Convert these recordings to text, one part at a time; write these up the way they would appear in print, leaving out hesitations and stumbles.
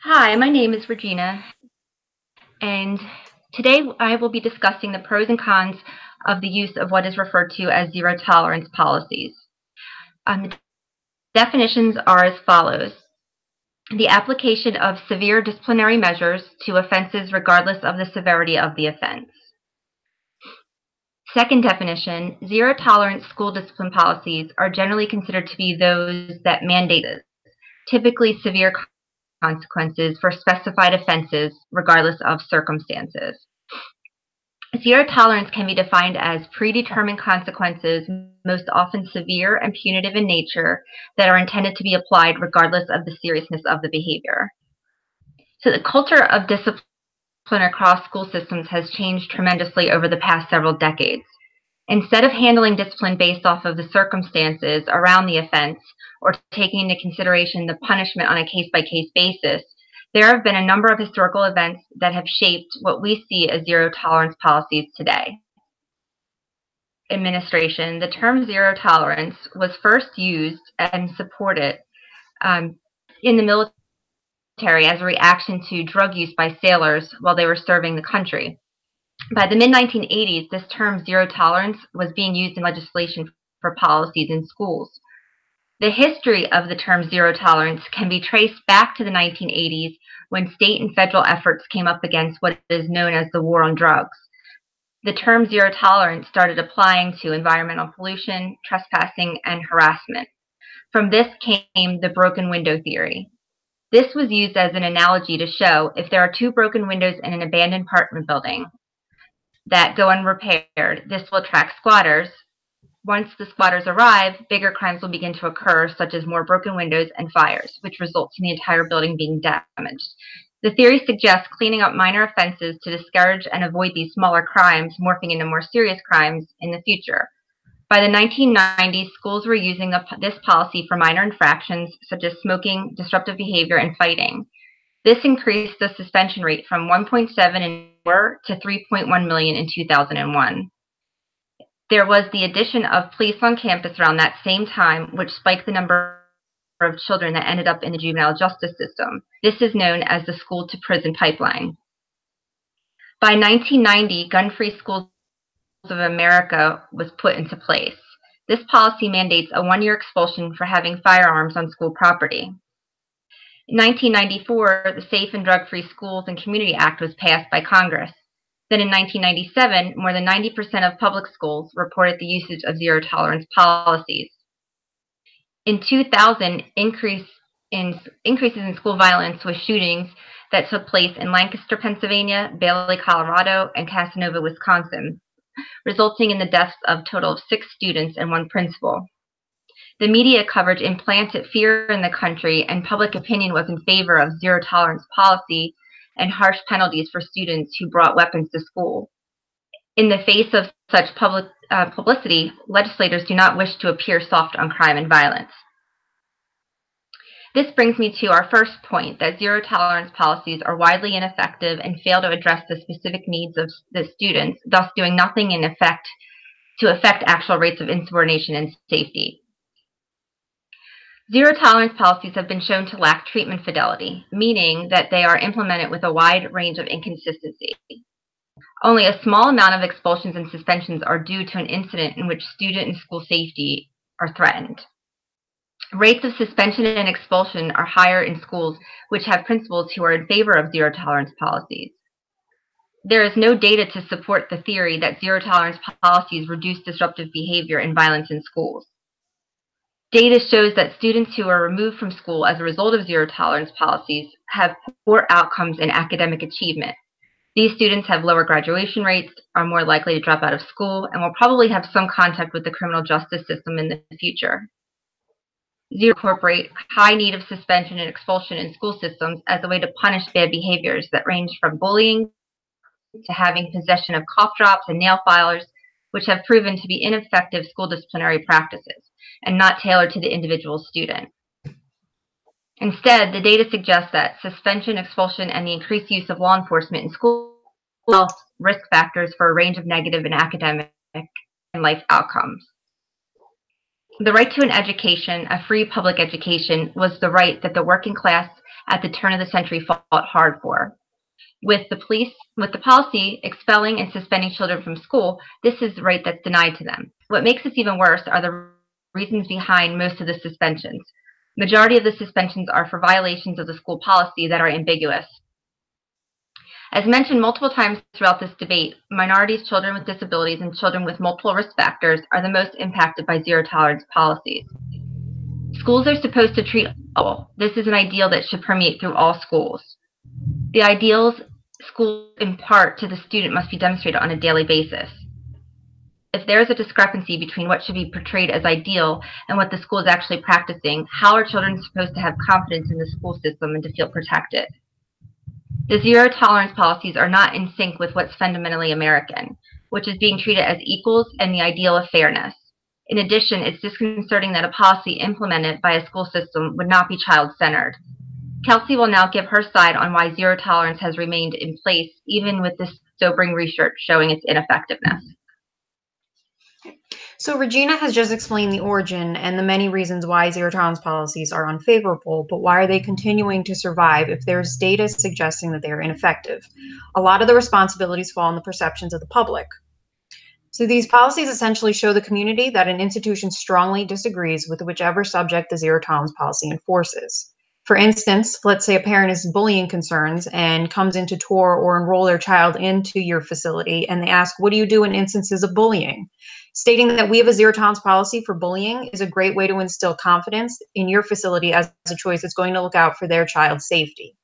Hi, my name is Regina, and today I will be discussing the pros and cons of the use of what is referred to as zero tolerance policies. The definitions are as follows: the application of severe disciplinary measures to offenses regardless of the severity of the offense. Second definition, zero tolerance school discipline policies are generally considered to be those that mandate typically severe consequences for specified offenses regardless of circumstances. Zero tolerance can be defined as predetermined consequences, most often severe and punitive in nature, that are intended to be applied regardless of the seriousness of the behavior. So the culture of discipline across school systems has changed tremendously over the past several decades. Instead of handling discipline based off of the circumstances around the offense or taking into consideration the punishment on a case-by-case basis, there have been a number of historical events that have shaped what we see as zero tolerance policies today. Administration, the term zero tolerance was first used and supported in the military as a reaction to drug use by sailors while they were serving the country. By the mid-1980s, this term zero tolerance was being used in legislation for policies in schools. The history of the term zero tolerance can be traced back to the 1980s when state and federal efforts came up against what is known as the war on drugs. The term zero tolerance started applying to environmental pollution, trespassing, and harassment. From this came the broken window theory. This was used as an analogy to show if there are two broken windows in an abandoned apartment building that go unrepaired, this will attract squatters. Once the squatters arrive, bigger crimes will begin to occur, such as more broken windows and fires, which results in the entire building being damaged. The theory suggests cleaning up minor offenses to discourage and avoid these smaller crimes morphing into more serious crimes in the future. By the 1990s, schools were using this policy for minor infractions such as smoking, disruptive behavior, and fighting. This increased the suspension rate from 1.7 in to 3.1 million in 2001. There was the addition of police on campus around that same time, which spiked the number of children that ended up in the juvenile justice system. This is known as the school to prison pipeline. By 1990, Gun-Free Schools of America was put into place. This policy mandates a one-year expulsion for having firearms on school property. In 1994, the Safe and Drug-Free Schools and Community Act was passed by Congress. Then in 1997, more than 90% of public schools reported the usage of zero tolerance policies. In 2000, increases in school violence with shootings that took place in Lancaster, Pennsylvania, Bailey, Colorado, and Casanova, Wisconsin, resulting in the deaths of a total of 6 students and 1 principal. The media coverage implanted fear in the country, and public opinion was in favor of zero tolerance policy and harsh penalties for students who brought weapons to school. In the face of such publicity, legislators do not wish to appear soft on crime and violence. This brings me to our first point, that zero tolerance policies are widely ineffective and fail to address the specific needs of the students, thus doing nothing to affect actual rates of insubordination and safety. Zero tolerance policies have been shown to lack treatment fidelity, meaning that they are implemented with a wide range of inconsistency. Only a small amount of expulsions and suspensions are due to an incident in which student and school safety are threatened. Rates of suspension and expulsion are higher in schools which have principals who are in favor of zero tolerance policies. There is no data to support the theory that zero tolerance policies reduce disruptive behavior and violence in schools. Data shows that students who are removed from school as a result of zero tolerance policies have poor outcomes in academic achievement. These students have lower graduation rates, are more likely to drop out of school, and will probably have some contact with the criminal justice system in the future. Zero incorporate high need of suspension and expulsion in school systems as a way to punish bad behaviors that range from bullying to having possession of cough drops and nail filers, which have proven to be ineffective school disciplinary practices and not tailored to the individual student. Instead, the data suggests that suspension, expulsion, and the increased use of law enforcement in school are risk factors for a range of negative and academic and life outcomes. The right to an education, a free public education, was the right that the working class at the turn of the century fought hard for. With the policy expelling and suspending children from school, this is the right that's denied to them. What makes this even worse are the reasons behind most of the suspensions. Majority of the suspensions are for violations of the school policy that are ambiguous. As mentioned multiple times throughout this debate, minorities, children with disabilities, and children with multiple risk factors are the most impacted by zero-tolerance policies. Schools are supposed to treat all. This is an ideal that should permeate through all schools. The ideals schools impart to the student must be demonstrated on a daily basis. If there is a discrepancy between what should be portrayed as ideal and what the school is actually practicing, how are children supposed to have confidence in the school system and to feel protected? The zero-tolerance policies are not in sync with what's fundamentally American, which is being treated as equals and the ideal of fairness. In addition, it's disconcerting that a policy implemented by a school system would not be child-centered. Kelsey will now give her side on why zero tolerance has remained in place, even with this sobering research showing its ineffectiveness. So Regina has just explained the origin and the many reasons why zero tolerance policies are unfavorable, but why are they continuing to survive if there's data suggesting that they are ineffective? A lot of the responsibilities fall on the perceptions of the public. So these policies essentially show the community that an institution strongly disagrees with whichever subject the zero tolerance policy enforces. For instance, let's say a parent has bullying concerns and comes in to tour or enroll their child into your facility, and they ask, what do you do in instances of bullying? Stating that we have a zero tolerance policy for bullying is a great way to instill confidence in your facility as a choice that's going to look out for their child's safety.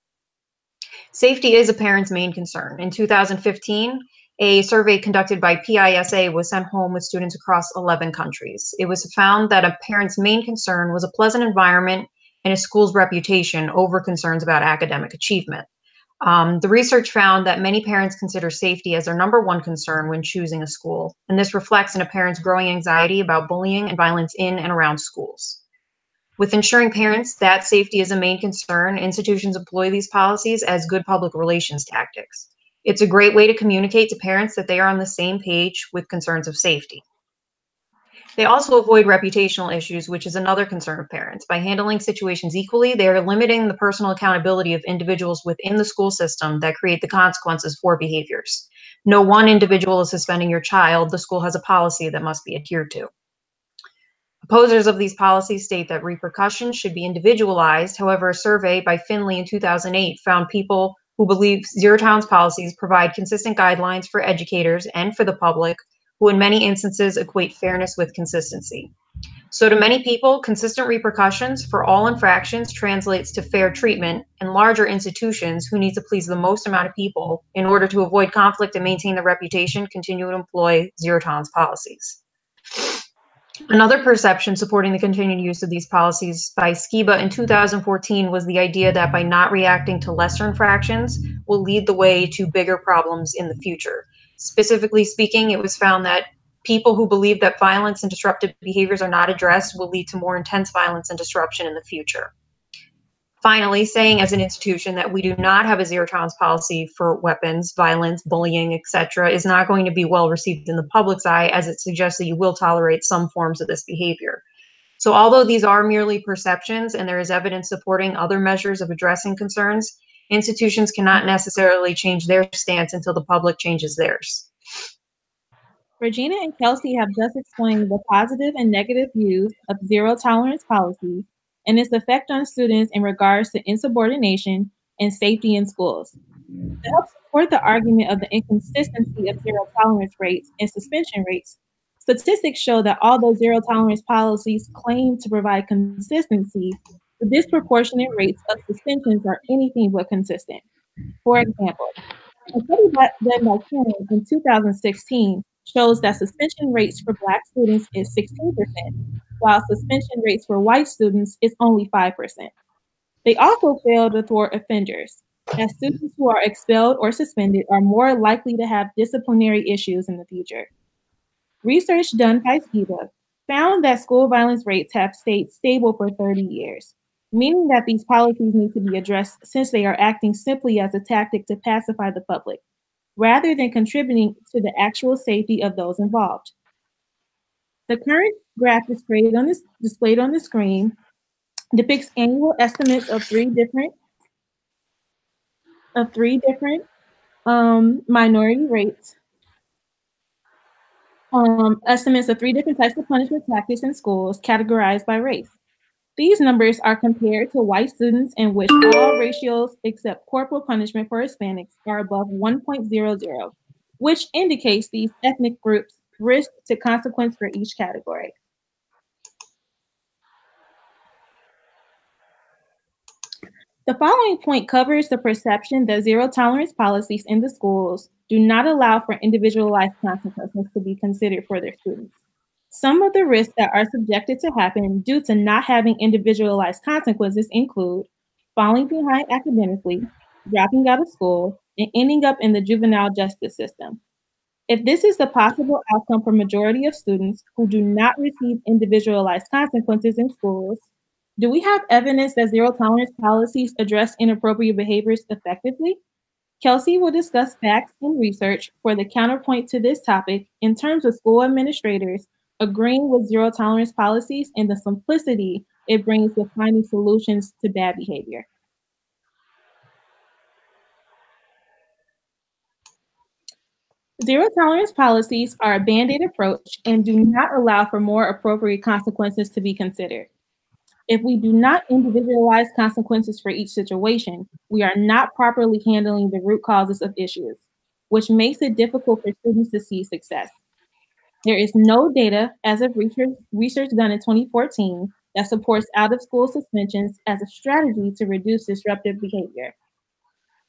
Safety is a parent's main concern. In 2015, a survey conducted by PISA was sent home with students across 11 countries. It was found that a parent's main concern was a pleasant environment and a school's reputation over concerns about academic achievement. The research found that many parents consider safety as their number one concern when choosing a school, and this reflects in a parent's growing anxiety about bullying and violence in and around schools. With ensuring parents that safety is a main concern, institutions employ these policies as good public relations tactics. It's a great way to communicate to parents that they are on the same page with concerns of safety. They also avoid reputational issues, which is another concern of parents. By handling situations equally, they are limiting the personal accountability of individuals within the school system that create the consequences for behaviors. No one individual is suspending your child. The school has a policy that must be adhered to. Opposers of these policies state that repercussions should be individualized. However, a survey by Finley in 2008 found people who believe zero tolerance policies provide consistent guidelines for educators and for the public, who in many instances equate fairness with consistency. So to many people, consistent repercussions for all infractions translates to fair treatment, and larger institutions who need to please the most amount of people in order to avoid conflict and maintain their reputation continue to employ zero tolerance policies. Another perception supporting the continued use of these policies by Skiba in 2014 was the idea that by not reacting to lesser infractions will lead the way to bigger problems in the future. Specifically speaking, it was found that people who believe that violence and disruptive behaviors are not addressed will lead to more intense violence and disruption in the future. Finally, saying as an institution that we do not have a zero tolerance policy for weapons, violence, bullying, etc., is not going to be well received in the public's eye, as it suggests that you will tolerate some forms of this behavior. So although these are merely perceptions and there is evidence supporting other measures of addressing concerns, institutions cannot necessarily change their stance until the public changes theirs. Regina and Kelsey have just explained the positive and negative views of zero tolerance policies and its effect on students in regards to insubordination and safety in schools. To help support the argument of the inconsistency of zero tolerance rates and suspension rates, statistics show that although zero tolerance policies claim to provide consistency, the disproportionate rates of suspensions are anything but consistent. For example, a study done by Karen in 2016 shows that suspension rates for Black students is 16%, while suspension rates for white students is only 5%. They also fail to thwart offenders, as students who are expelled or suspended are more likely to have disciplinary issues in the future. Research done by Skiba found that school violence rates have stayed stable for 30 years, meaning that these policies need to be addressed since they are acting simply as a tactic to pacify the public, rather than contributing to the actual safety of those involved. The current graph displayed on the screen depicts annual estimates of three different of 3 different minority rates, estimates of 3 different types of punishment practice in schools categorized by race. These numbers are compared to white students in which all ratios except corporal punishment for Hispanics are above 1.00, which indicates these ethnic groups risk to consequence for each category. The following point covers the perception that zero tolerance policies in the schools do not allow for individualized consequences to be considered for their students. Some of the risks that are subjected to happen due to not having individualized consequences include falling behind academically, dropping out of school, and ending up in the juvenile justice system. If this is the possible outcome for majority of students who do not receive individualized consequences in schools, do we have evidence that zero tolerance policies address inappropriate behaviors effectively? Kelsey will discuss facts and research for the counterpoint to this topic in terms of school administrators agreeing with zero tolerance policies and the simplicity it brings with finding solutions to bad behavior. Zero tolerance policies are a band-aid approach and do not allow for more appropriate consequences to be considered. If we do not individualize consequences for each situation, we are not properly handling the root causes of issues, which makes it difficult for students to see success. There is no data as of research done in 2014 that supports out-of-school suspensions as a strategy to reduce disruptive behavior.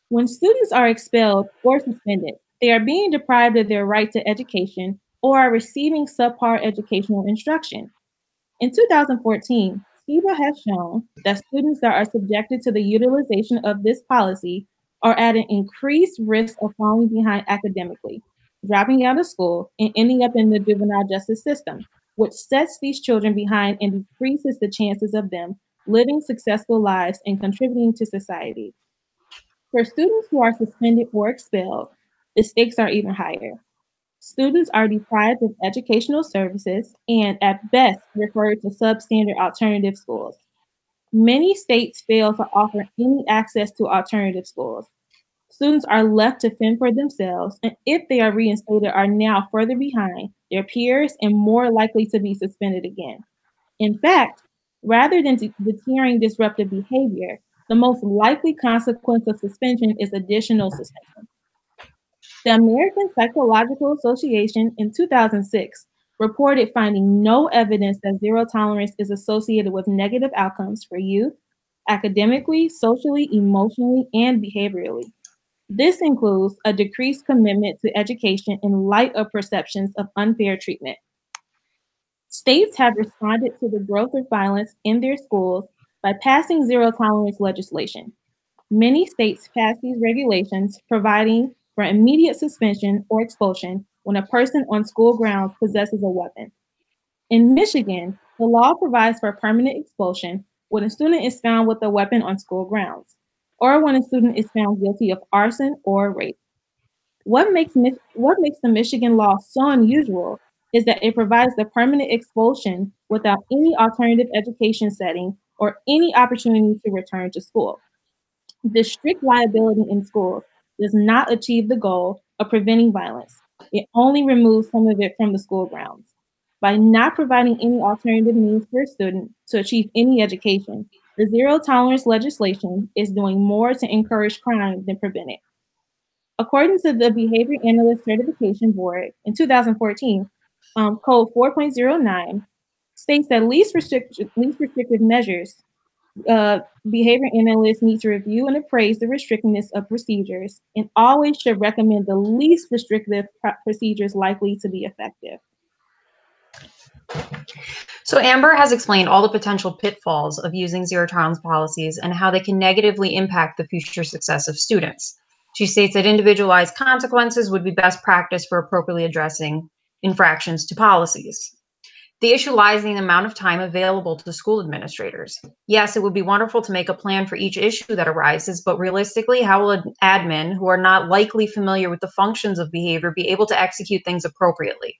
When students are expelled or suspended, they are being deprived of their right to education or are receiving subpar educational instruction. In 2014, SCIBA has shown that students that are subjected to the utilization of this policy are at an increased risk of falling behind academically, dropping out of school, and ending up in the juvenile justice system, which sets these children behind and decreases the chances of them living successful lives and contributing to society. For students who are suspended or expelled, the stakes are even higher. Students are deprived of educational services and, at best, referred to substandard alternative schools. Many states fail to offer any access to alternative schools. Students are left to fend for themselves, and if they are reinstated, are now further behind their peers and more likely to be suspended again. In fact, rather than deterring disruptive behavior, the most likely consequence of suspension is additional suspension. The American Psychological Association in 2006 reported finding no evidence that zero tolerance is associated with negative outcomes for youth, academically, socially, emotionally, and behaviorally. This includes a decreased commitment to education in light of perceptions of unfair treatment. States have responded to the growth of violence in their schools by passing zero tolerance legislation. Many states pass these regulations providing for immediate suspension or expulsion when a person on school grounds possesses a weapon. In Michigan, the law provides for permanent expulsion when a student is found with a weapon on school grounds, or when a student is found guilty of arson or rape. What makes the Michigan law so unusual is that it provides the permanent expulsion without any alternative education setting or any opportunity to return to school. The strict liability in schools does not achieve the goal of preventing violence. It only removes some of it from the school grounds. By not providing any alternative means for a student to achieve any education, the zero tolerance legislation is doing more to encourage crime than prevent it. According to the Behavior Analyst Certification Board in 2014, Code 4.09 states that least restrictive measures behavior analysts need to review and appraise the restrictiveness of procedures and always should recommend the least restrictive procedures likely to be effective. So Amber has explained all the potential pitfalls of using zero tolerance policies and how they can negatively impact the future success of students. She states that individualized consequences would be best practice for appropriately addressing infractions to policies. The issue lies in the amount of time available to school administrators. Yes, it would be wonderful to make a plan for each issue that arises, but realistically, how will admin, who are not likely familiar with the functions of behavior, be able to execute things appropriately?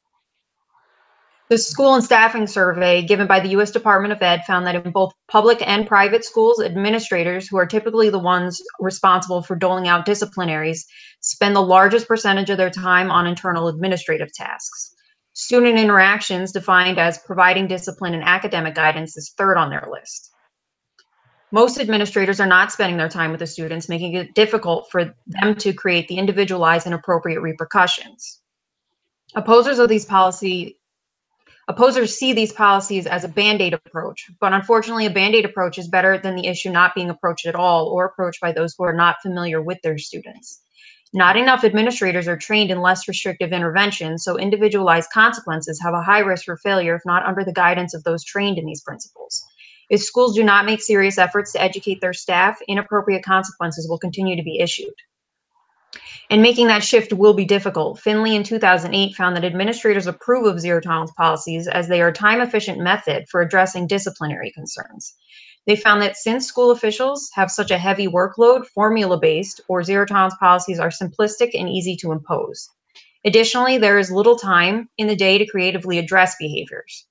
The school and staffing survey given by the U.S. Department of Ed found that in both public and private schools, administrators, who are typically the ones responsible for doling out disciplinaries, spend the largest percentage of their time on internal administrative tasks. Student interactions, defined as providing discipline and academic guidance, is third on their list. Most administrators are not spending their time with the students, making it difficult for them to create the individualized and appropriate repercussions. Opposers see these policies as a Band-Aid approach, but unfortunately a Band-Aid approach is better than the issue not being approached at all or approached by those who are not familiar with their students. Not enough administrators are trained in less restrictive interventions, so individualized consequences have a high risk for failure if not under the guidance of those trained in these principles. If schools do not make serious efforts to educate their staff, inappropriate consequences will continue to be issued. And making that shift will be difficult. Finley in 2008 found that administrators approve of zero tolerance policies as they are a time-efficient method for addressing disciplinary concerns. They found that since school officials have such a heavy workload, formula-based or zero tolerance policies are simplistic and easy to impose. Additionally, there is little time in the day to creatively address behaviors.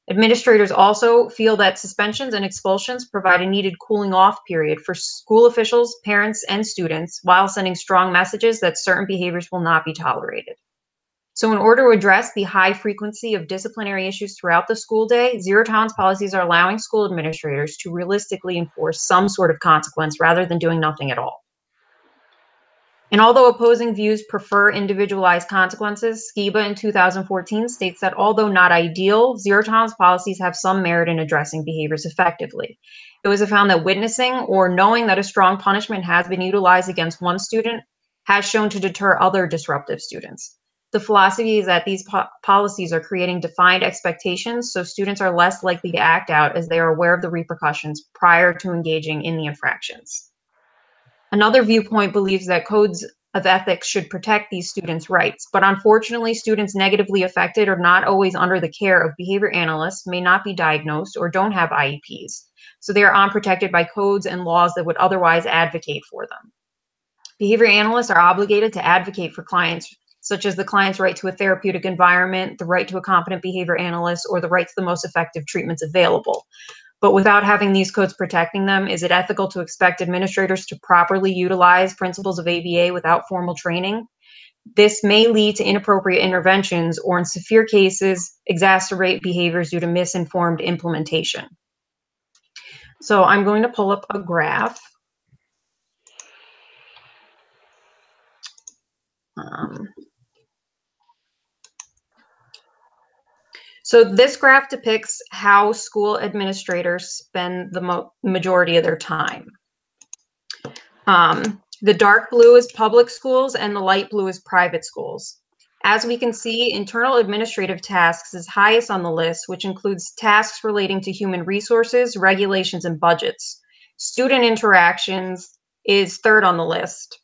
Administrators also feel that suspensions and expulsions provide a needed cooling off period for school officials, parents, and students while sending strong messages that certain behaviors will not be tolerated. So in order to address the high frequency of disciplinary issues throughout the school day, zero tolerance policies are allowing school administrators to realistically enforce some sort of consequence rather than doing nothing at all. And although opposing views prefer individualized consequences, Skiba in 2014 states that although not ideal, zero tolerance policies have some merit in addressing behaviors effectively. It was found that witnessing or knowing that a strong punishment has been utilized against one student has shown to deter other disruptive students. The philosophy is that these policies are creating defined expectations, so students are less likely to act out as they are aware of the repercussions prior to engaging in the infractions. Another viewpoint believes that codes of ethics should protect these students' rights, but unfortunately, students negatively affected are not always under the care of behavior analysts, may not be diagnosed, or don't have IEPs, so they are unprotected by codes and laws that would otherwise advocate for them. Behavior analysts are obligated to advocate for clients, such as the client's right to a therapeutic environment, the right to a competent behavior analyst, or the right to the most effective treatments available. But without having these codes protecting them, is it ethical to expect administrators to properly utilize principles of ABA without formal training? This may lead to inappropriate interventions or, in severe cases, exacerbate behaviors due to misinformed implementation. So I'm going to pull up a graph. So this graph depicts how school administrators spend the majority of their time. The dark blue is public schools and the light blue is private schools. As we can see, internal administrative tasks is highest on the list, which includes tasks relating to human resources, regulations, and budgets. Student interactions is third on the list,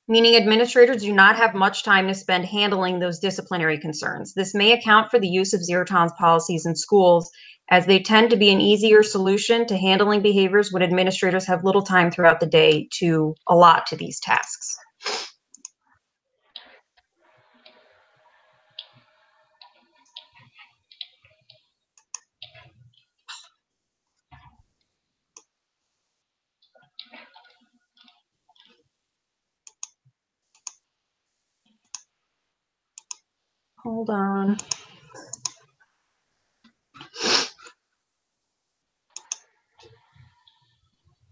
meaning administrators do not have much time to spend handling those disciplinary concerns. This may account for the use of zero tolerance policies in schools, as they tend to be an easier solution to handling behaviors when administrators have little time throughout the day to allot to these tasks. Hold on.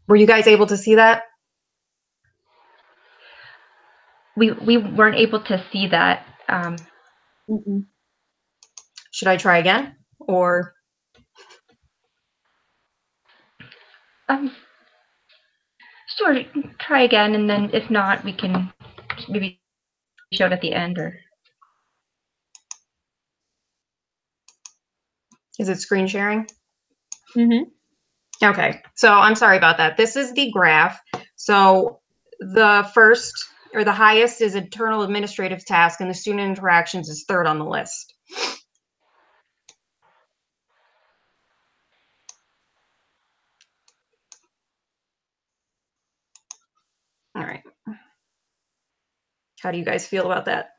Were you guys able to see that? We weren't able to see that. Should I try again, or? Sure, try again, and then if not, we can maybe show it at the end, or. Is it screen sharing? Mm-hmm. Okay, so I'm sorry about that. This is the graph. So the first or the highest is internal administrative task, and the student interactions is third on the list. All right. How do you guys feel about that?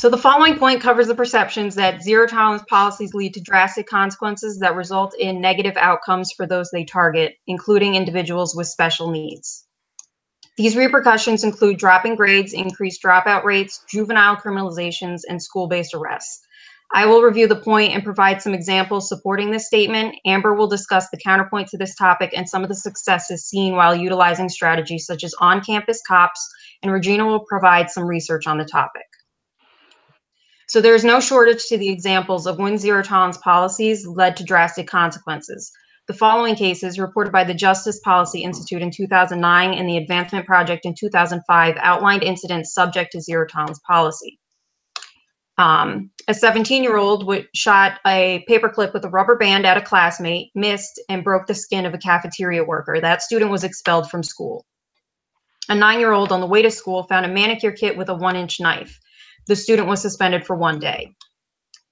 So the following point covers the perceptions that zero tolerance policies lead to drastic consequences that result in negative outcomes for those they target, including individuals with special needs. These repercussions include dropping grades, increased dropout rates, juvenile criminalizations, and school-based arrests. I will review the point and provide some examples supporting this statement. Amber will discuss the counterpoint to this topic and some of the successes seen while utilizing strategies such as on-campus cops, and Regina will provide some research on the topic. So there is no shortage to the examples of when zero tolerance policies led to drastic consequences. The following cases, reported by the Justice Policy Institute in 2009 and the Advancement Project in 2005, outlined incidents subject to zero tolerance policy. A 17-year-old shot a paperclip with a rubber band at a classmate, missed, and broke the skin of a cafeteria worker. That student was expelled from school. A 9-year-old on the way to school found a manicure kit with a 1-inch knife. The student was suspended for 1 day.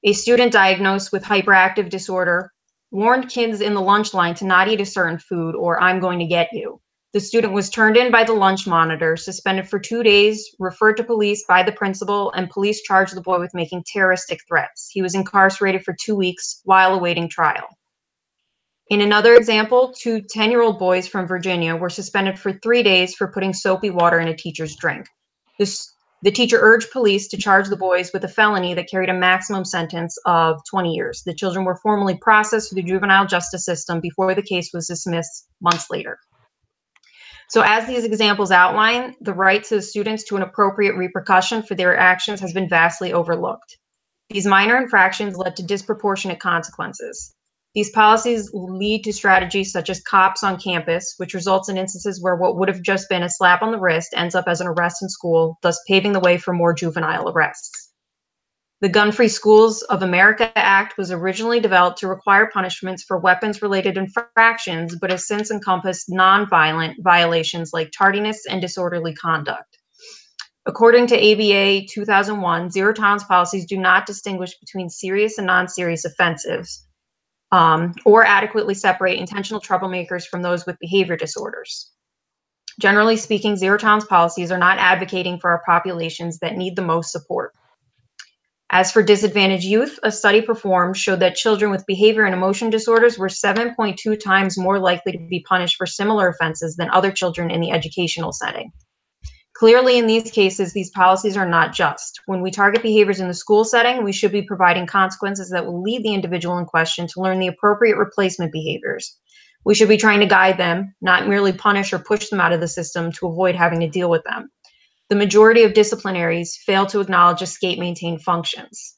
A student diagnosed with hyperactive disorder warned kids in the lunch line to not eat a certain food or I'm going to get you. The student was turned in by the lunch monitor, suspended for 2 days, referred to police by the principal, and police charged the boy with making terroristic threats. He was incarcerated for 2 weeks while awaiting trial. In another example, 2 10-year-old boys from Virginia were suspended for 3 days for putting soapy water in a teacher's drink. The teacher urged police to charge the boys with a felony that carried a maximum sentence of 20 years. The children were formally processed through the juvenile justice system before the case was dismissed months later. So as these examples outline, the right to the students to an appropriate repercussion for their actions has been vastly overlooked. These minor infractions led to disproportionate consequences. These policies lead to strategies such as cops on campus, which results in instances where what would have just been a slap on the wrist ends up as an arrest in school, thus paving the way for more juvenile arrests. The Gun-Free Schools of America Act was originally developed to require punishments for weapons-related infractions, but has since encompassed non-violent violations like tardiness and disorderly conduct. According to ABA 2001, zero tolerance policies do not distinguish between serious and non-serious offenses, or adequately separate intentional troublemakers from those with behavior disorders. Generally speaking, zero tolerance policies are not advocating for our populations that need the most support. As for disadvantaged youth, a study performed showed that children with behavior and emotion disorders were 7.2 times more likely to be punished for similar offenses than other children in the educational setting. Clearly, in these cases, these policies are not just. When we target behaviors in the school setting, we should be providing consequences that will lead the individual in question to learn the appropriate replacement behaviors. We should be trying to guide them, not merely punish or push them out of the system to avoid having to deal with them. The majority of disciplinaries fail to acknowledge escape-maintain functions.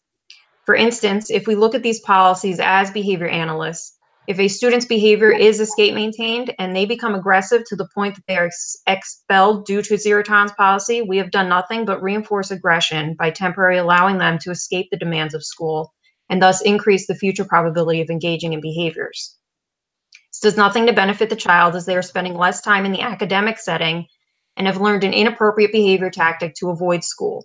For instance, if we look at these policies as behavior analysts, if a student's behavior is escape-maintained and they become aggressive to the point that they are expelled due to zero tolerance policy, we have done nothing but reinforce aggression by temporarily allowing them to escape the demands of school and thus increase the future probability of engaging in behaviors. This does nothing to benefit the child as they are spending less time in the academic setting and have learned an inappropriate behavior tactic to avoid school.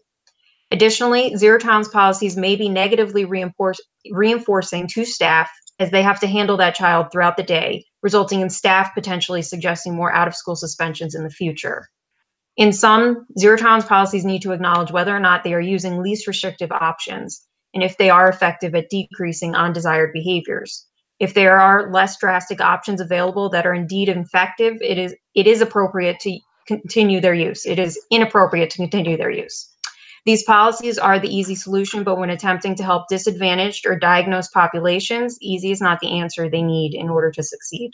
Additionally, zero tolerance policies may be negatively reinforcing to staff as they have to handle that child throughout the day, resulting in staff potentially suggesting more out-of-school suspensions in the future. In sum, zero tolerance policies need to acknowledge whether or not they are using least restrictive options, and if they are effective at decreasing undesired behaviors. If there are less drastic options available that are indeed effective, it is appropriate to continue their use. It is inappropriate to continue their use. These policies are the easy solution, but when attempting to help disadvantaged or diagnosed populations, easy is not the answer they need in order to succeed.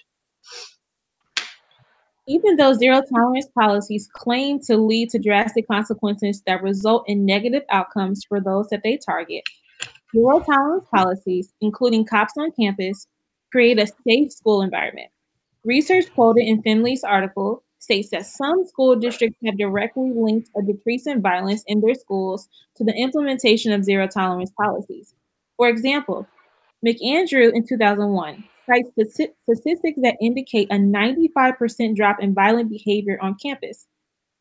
Even though zero tolerance policies claim to lead to drastic consequences that result in negative outcomes for those that they target, zero tolerance policies, including cops on campus, create a safe school environment. Research quoted in Finley's article states that some school districts have directly linked a decrease in violence in their schools to the implementation of zero tolerance policies. For example, McAndrew in 2001 cites statistics that indicate a 95% drop in violent behavior on campus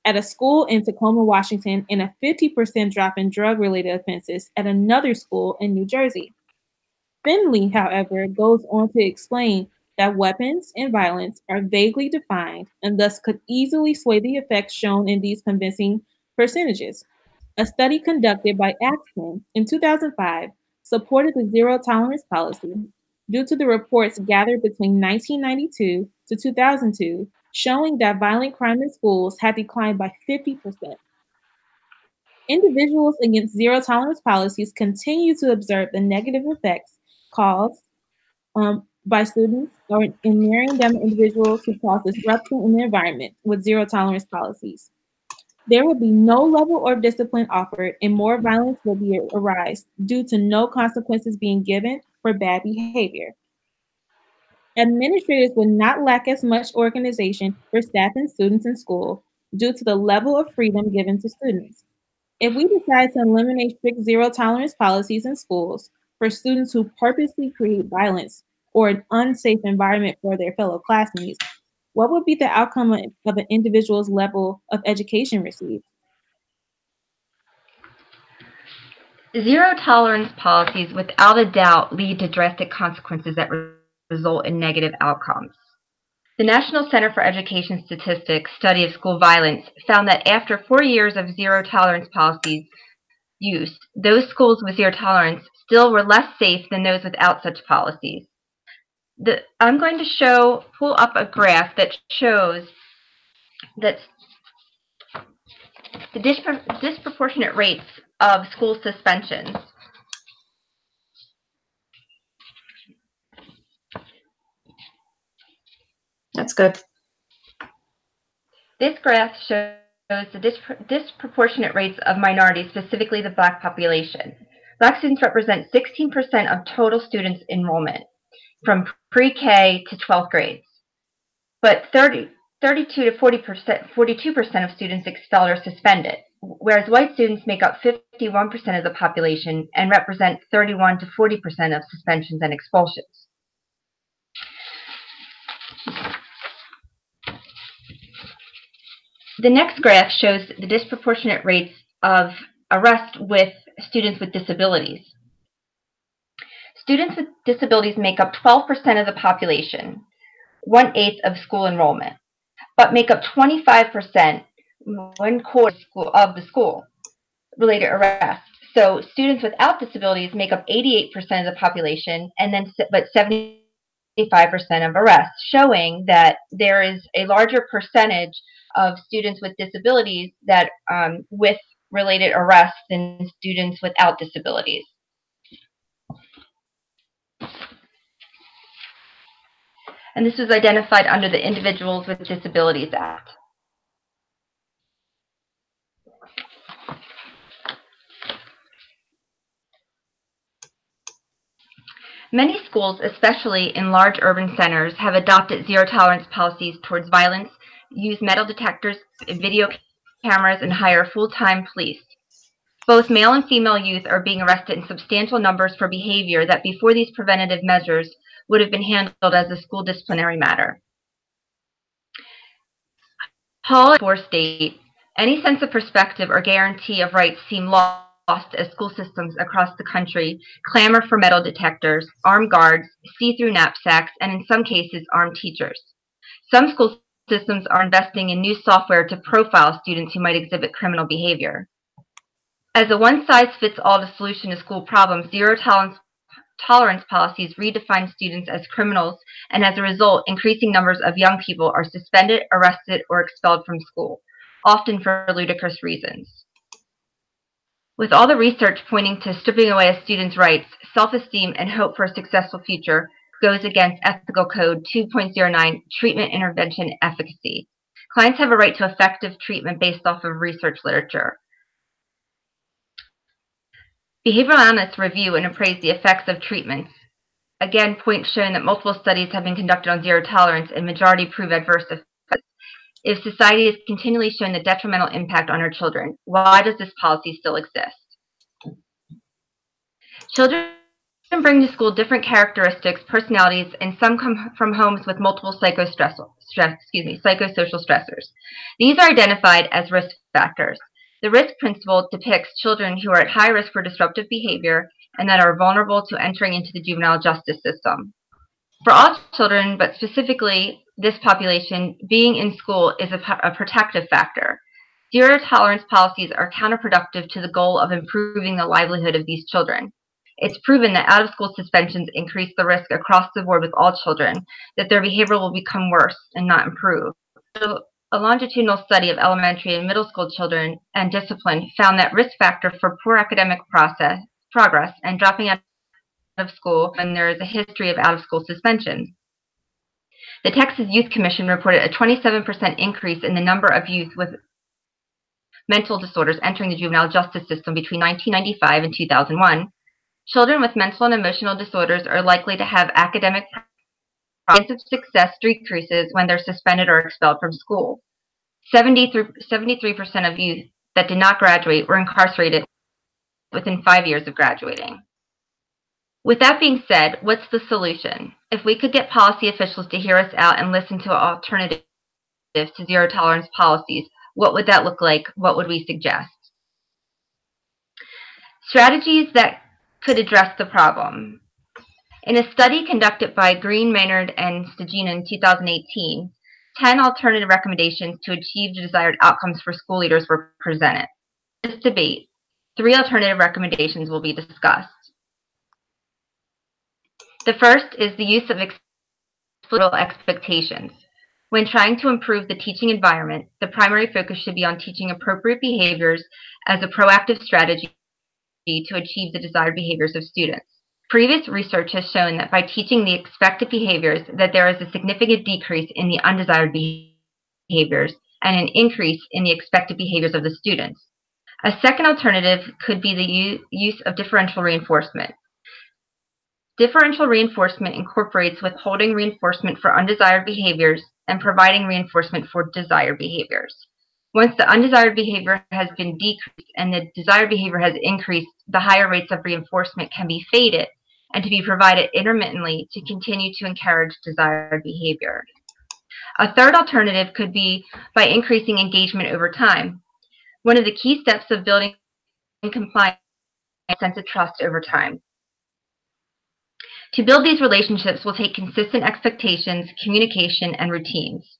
at a school in Tacoma, Washington, and a 50% drop in drug-related offenses at another school in New Jersey. Finley, however, goes on to explain that weapons and violence are vaguely defined and thus could easily sway the effects shown in these convincing percentages. A study conducted by Axton in 2005 supported the zero tolerance policy due to the reports gathered between 1992 to 2002 showing that violent crime in schools had declined by 50%. Individuals against zero tolerance policies continue to observe the negative effects caused by students or in marrying individuals who cause disruption in the environment with zero tolerance policies. There will be no level of discipline offered, and more violence will arise due to no consequences being given for bad behavior. Administrators will not lack as much organization for staff and students in school due to the level of freedom given to students. If we decide to eliminate strict zero tolerance policies in schools for students who purposely create violence or an unsafe environment for their fellow classmates, what would be the outcome of an individual's level of education received? Zero tolerance policies without a doubt lead to drastic consequences that result in negative outcomes. The National Center for Education Statistics study of school violence found that after 4 years of zero tolerance policies use, those schools with zero tolerance still were less safe than those without such policies. I'm going to pull up a graph that shows that the disproportionate rates of school suspensions. That's good. This graph shows the disproportionate rates of minorities, specifically the Black population. Black students represent 16% of total students enrollment from pre-K to 12th grades, but 32 to 42% of students expelled or suspended, whereas white students make up 51% of the population and represent 31 to 40% of suspensions and expulsions. The next graph shows the disproportionate rates of arrest with students with disabilities. Students with disabilities make up 12% of the population, 1/8 of school enrollment, but make up 25%, 1/4 of the school-related arrests. So students without disabilities make up 88% of the population, but 75% of arrests, showing that there is a larger percentage of students with disabilities that with related arrests than students without disabilities. And this was identified under the Individuals with Disabilities Act. Many schools, especially in large urban centers, have adopted zero tolerance policies towards violence, use metal detectors, video cameras, and hire full-time police. Both male and female youth are being arrested in substantial numbers for behavior that before these preventative measures would have been handled as a school disciplinary matter. Hall state, any sense of perspective or guarantee of rights seem lost as school systems across the country clamor for metal detectors, armed guards, see-through knapsacks, and in some cases, armed teachers. Some school systems are investing in new software to profile students who might exhibit criminal behavior. As a one-size-fits-all solution to school problems, zero tolerance policies redefine students as criminals, and as a result, increasing numbers of young people are suspended, arrested, or expelled from school, often for ludicrous reasons. With all the research pointing to stripping away a student's rights, self-esteem, and hope for a successful future goes against Ethical Code 2.09, Treatment Intervention Efficacy. Clients have a right to effective treatment based off of research literature. Behavioral analysts review and appraise the effects of treatments. Again, points showing that multiple studies have been conducted on zero tolerance and majority prove adverse effects. If society is continually showing the detrimental impact on our children, why does this policy still exist? Children bring to school different characteristics, personalities, and some come from homes with multiple psychosocial stressors. These are identified as risk factors. The risk principle depicts children who are at high risk for disruptive behavior and that are vulnerable to entering into the juvenile justice system. For all children, but specifically this population, being in school is a protective factor. Zero tolerance policies are counterproductive to the goal of improving the livelihood of these children. It's proven that out-of-school suspensions increase the risk across the board with all children, that their behavior will become worse and not improve. A longitudinal study of elementary and middle school children and discipline found that risk factor for poor academic progress and dropping out of school when there is a history of out-of-school suspensions. The Texas Youth Commission reported a 27% increase in the number of youth with mental disorders entering the juvenile justice system between 1995 and 2001. Children with mental and emotional disorders are likely to have academic chance of success decreases when they're suspended or expelled from school. 73% of youth that did not graduate were incarcerated within 5 years of graduating. With that being said, what's the solution? If we could get policy officials to hear us out and listen to alternatives to zero tolerance policies, what would that look like? What would we suggest? Strategies that could address the problem. In a study conducted by Green, Maynard, and Stagina in 2018, 10 alternative recommendations to achieve the desired outcomes for school leaders were presented. In this debate, 3 alternative recommendations will be discussed. The first is the use of explicit expectations. When trying to improve the teaching environment, the primary focus should be on teaching appropriate behaviors as a proactive strategy to achieve the desired behaviors of students. Previous research has shown that by teaching the expected behaviors, that there is a significant decrease in the undesired behaviors and an increase in the expected behaviors of the students. A second alternative could be the use of differential reinforcement. Differential reinforcement incorporates withholding reinforcement for undesired behaviors and providing reinforcement for desired behaviors. Once the undesired behavior has been decreased and the desired behavior has increased, the higher rates of reinforcement can be faded and to be provided intermittently to continue to encourage desired behavior. A third alternative could be by increasing engagement over time. One of the key steps of building compliance is a sense of trust over time. To build these relationships will take consistent expectations, communication, and routines.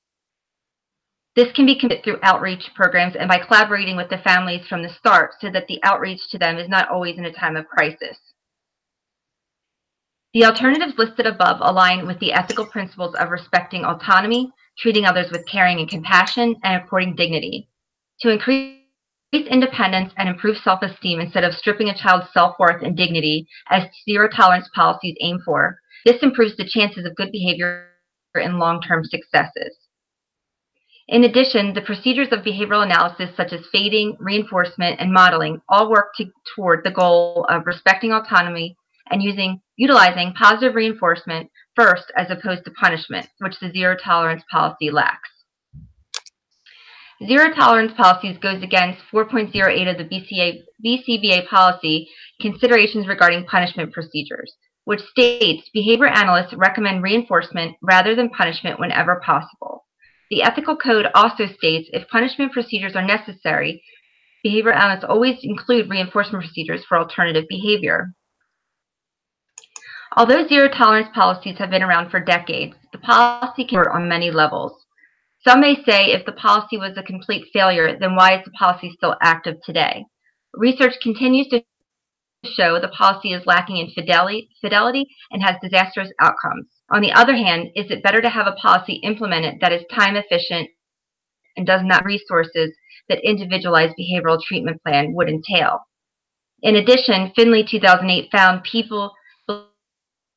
This can be conducted through outreach programs and by collaborating with the families from the start so that the outreach to them is not always in a time of crisis. The alternatives listed above align with the ethical principles of respecting autonomy, treating others with caring and compassion, and according dignity. To increase independence and improve self-esteem instead of stripping a child's self-worth and dignity, as zero tolerance policies aim for, this improves the chances of good behavior and long-term successes. In addition, the procedures of behavioral analysis such as fading, reinforcement, and modeling all work toward the goal of respecting autonomy and utilizing positive reinforcement first as opposed to punishment, which the zero tolerance policy lacks. Zero tolerance policies goes against 4.08 of the BCBA policy, Considerations Regarding Punishment Procedures, which states behavior analysts recommend reinforcement rather than punishment whenever possible. The ethical code also states if punishment procedures are necessary, behavior analysts always include reinforcement procedures for alternative behavior. Although zero tolerance policies have been around for decades, the policy can work on many levels. Some may say if the policy was a complete failure, then why is the policy still active today? Research continues to show the policy is lacking in fidelity and has disastrous outcomes. On the other hand, is it better to have a policy implemented that is time efficient and does not have resources that individualized behavioral treatment plan would entail? In addition, Finley 2008 found people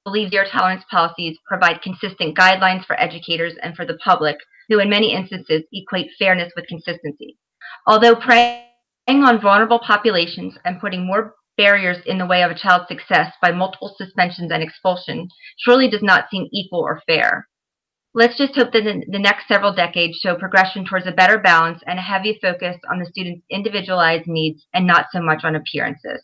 believe zero tolerance policies provide consistent guidelines for educators and for the public, who in many instances equate fairness with consistency. Although preying on vulnerable populations and putting more barriers in the way of a child's success by multiple suspensions and expulsion surely does not seem equal or fair. Let's just hope that the next several decades show progression towards a better balance and a heavy focus on the student's individualized needs and not so much on appearances.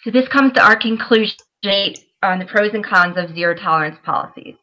So this comes to our conclusion on the pros and cons of zero tolerance policies.